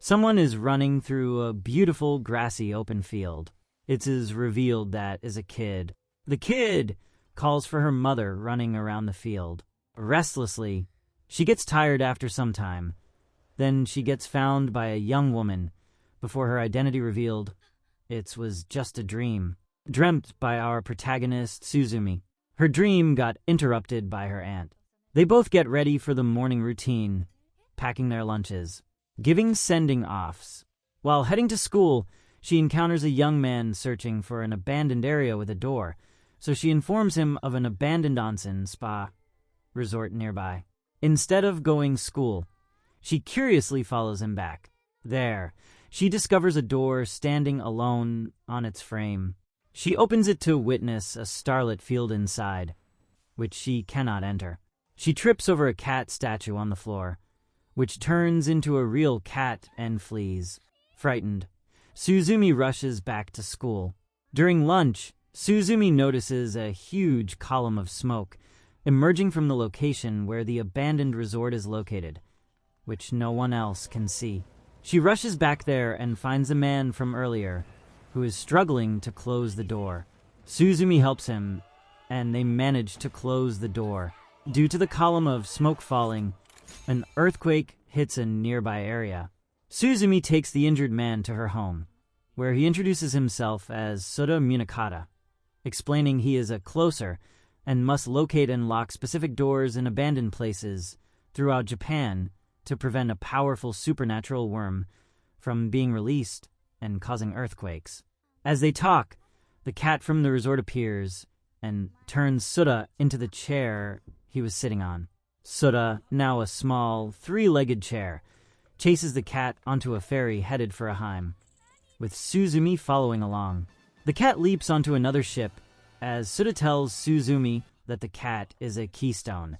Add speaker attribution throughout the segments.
Speaker 1: Someone is running through a beautiful grassy open field. It is revealed that is a kid. The kid calls for her mother running around the field. Restlessly, she gets tired after some time. Then she gets found by a young woman. Before her identity revealed, it was just a dream, dreamt by our protagonist Suzume. Her dream got interrupted by her aunt. They both get ready for the morning routine, packing their lunches, giving sending-offs. While heading to school, she encounters a young man searching for an abandoned area with a door, so she informs him of an abandoned onsen spa resort nearby. Instead of going school, she curiously follows him back. There, she discovers a door standing alone on its frame. She opens it to witness a starlit field inside, which she cannot enter. She trips over a cat statue on the floor, which turns into a real cat and flees. Frightened, Suzume rushes back to school. During lunch, Suzume notices a huge column of smoke emerging from the location where the abandoned resort is located, which no one else can see. She rushes back there and finds a man from earlier who is struggling to close the door. Suzume helps him, and they manage to close the door. Due to the column of smoke falling, an earthquake hits a nearby area. Suzume takes the injured man to her home, where he introduces himself as Souta Munakata, explaining he is a closer and must locate and lock specific doors in abandoned places throughout Japan to prevent a powerful supernatural worm from being released and causing earthquakes. As they talk, the cat from the resort appears and turns Souta into the chair he was sitting on. Souta, now a small, three-legged chair, chases the cat onto a ferry headed for Heim, with Suzume following along. The cat leaps onto another ship as Souta tells Suzume that the cat is a keystone,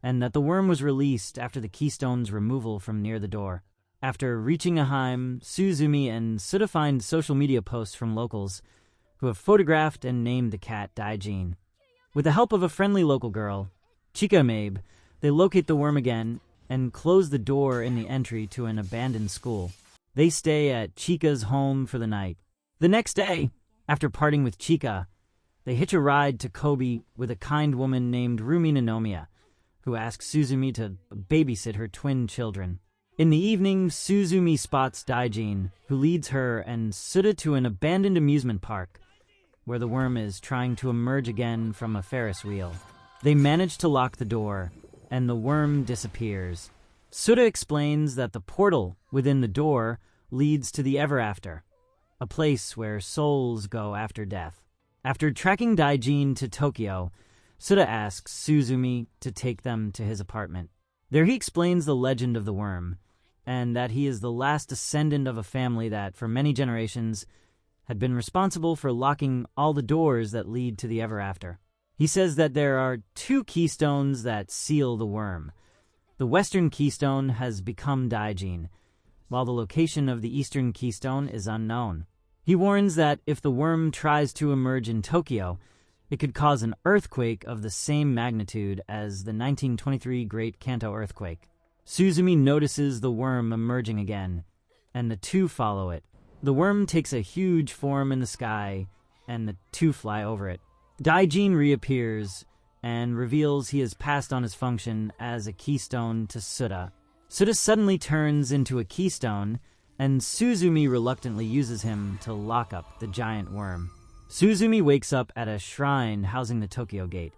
Speaker 1: and that the worm was released after the keystone's removal from near the door. After reaching Heim, Suzume and Souta find social media posts from locals who have photographed and named the cat Daijin. With the help of a friendly local girl, Chika Mabe, they locate the worm again and close the door in the entry to an abandoned school. They stay at Chika's home for the night. The next day, after parting with Chika, they hitch a ride to Kobe with a kind woman named Rumi Nanomiya, who asks Suzume to babysit her twin children. In the evening, Suzume spots Daijin, who leads her and Souta to an abandoned amusement park, where the worm is trying to emerge again from a Ferris wheel. They manage to lock the door, and the worm disappears. Souta explains that the portal within the door leads to the Ever After, a place where souls go after death. After tracking Daijin to Tokyo, Souta asks Suzume to take them to his apartment. There he explains the legend of the worm, and that he is the last descendant of a family that, for many generations, had been responsible for locking all the doors that lead to the Ever After. He says that there are two keystones that seal the worm. The western keystone has become Daijin, while the location of the eastern keystone is unknown. He warns that if the worm tries to emerge in Tokyo, it could cause an earthquake of the same magnitude as the 1923 Great Kanto earthquake. Suzume notices the worm emerging again, and the two follow it. The worm takes a huge form in the sky, and the two fly over it. Daijin reappears and reveals he has passed on his function as a keystone to Souta. Souta suddenly turns into a keystone, and Suzume reluctantly uses him to lock up the giant worm. Suzume wakes up at a shrine housing the Tokyo Gate,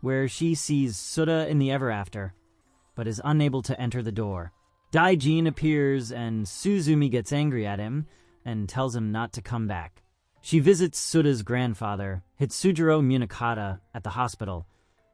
Speaker 1: where she sees Souta in the Ever After, but is unable to enter the door. Daijin appears, and Suzume gets angry at him and tells him not to come back. She visits Souta's grandfather, Hitsujiro Munakata, at the hospital,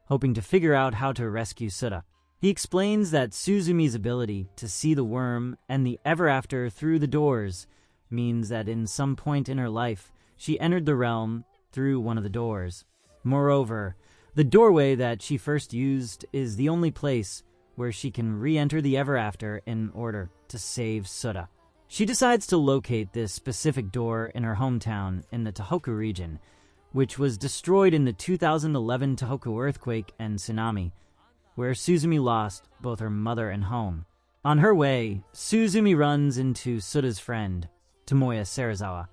Speaker 1: hoping to figure out how to rescue Souta. He explains that Suzume's ability to see the worm and the Ever After through the doors means that in some point in her life, she entered the realm through one of the doors. Moreover, the doorway that she first used is the only place where she can re-enter the Ever After in order to save Souta. She decides to locate this specific door in her hometown in the Tohoku region, which was destroyed in the 2011 Tohoku earthquake and tsunami, where Suzume lost both her mother and home. On her way, Suzume runs into Suta's friend, Tomoya Serizawa,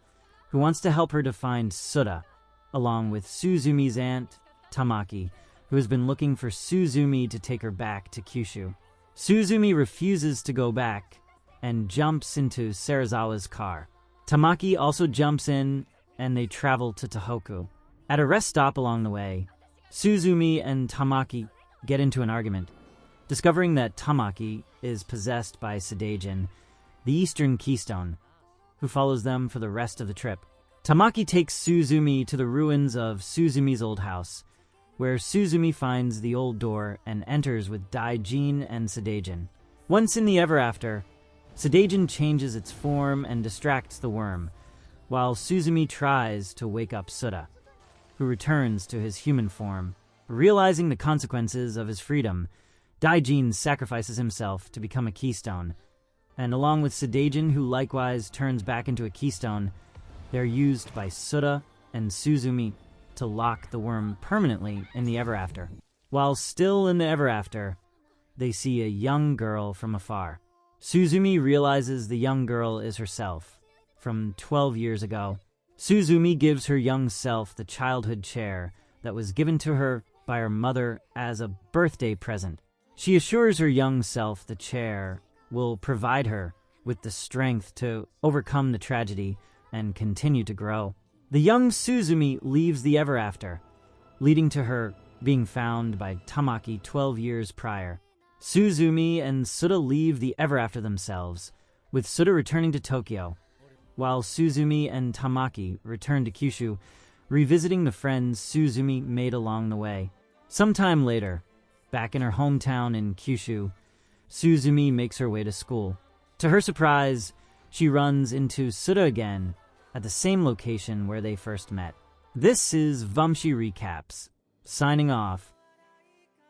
Speaker 1: who wants to help her to find Suta, along with Suzume's aunt, Tamaki, who has been looking for Suzume to take her back to Kyushu. Suzume refuses to go back and jumps into Serizawa's car. Tamaki also jumps in, and they travel to Tohoku. At a rest stop along the way, Suzume and Tamaki get into an argument, discovering that Tamaki is possessed by Sadaijin, the Eastern Keystone, who follows them for the rest of the trip. Tamaki takes Suzume to the ruins of Suzume's old house, where Suzume finds the old door and enters with Daijin and Sadaijin. Once in the Ever After, Sadaijin changes its form and distracts the worm, while Suzume tries to wake up Suta, who returns to his human form. Realizing the consequences of his freedom, Daijin sacrifices himself to become a keystone, and along with Sadaijin, who likewise turns back into a keystone, they're used by Suta and Suzume to lock the worm permanently in the Ever After. While still in the Ever After, they see a young girl from afar. Suzume realizes the young girl is herself, from 12 years ago. Suzume gives her young self the childhood chair that was given to her by her mother as a birthday present. She assures her young self the chair will provide her with the strength to overcome the tragedy and continue to grow. The young Suzume leaves the Ever After, leading to her being found by Tamaki 12 years prior. Suzume and Suta leave the Ever After themselves, with Suta returning to Tokyo, while Suzume and Tamaki return to Kyushu, revisiting the friends Suzume made along the way. Sometime later, back in her hometown in Kyushu, Suzume makes her way to school. To her surprise, she runs into Suta again at the same location where they first met. This is Vamshi Recaps, signing off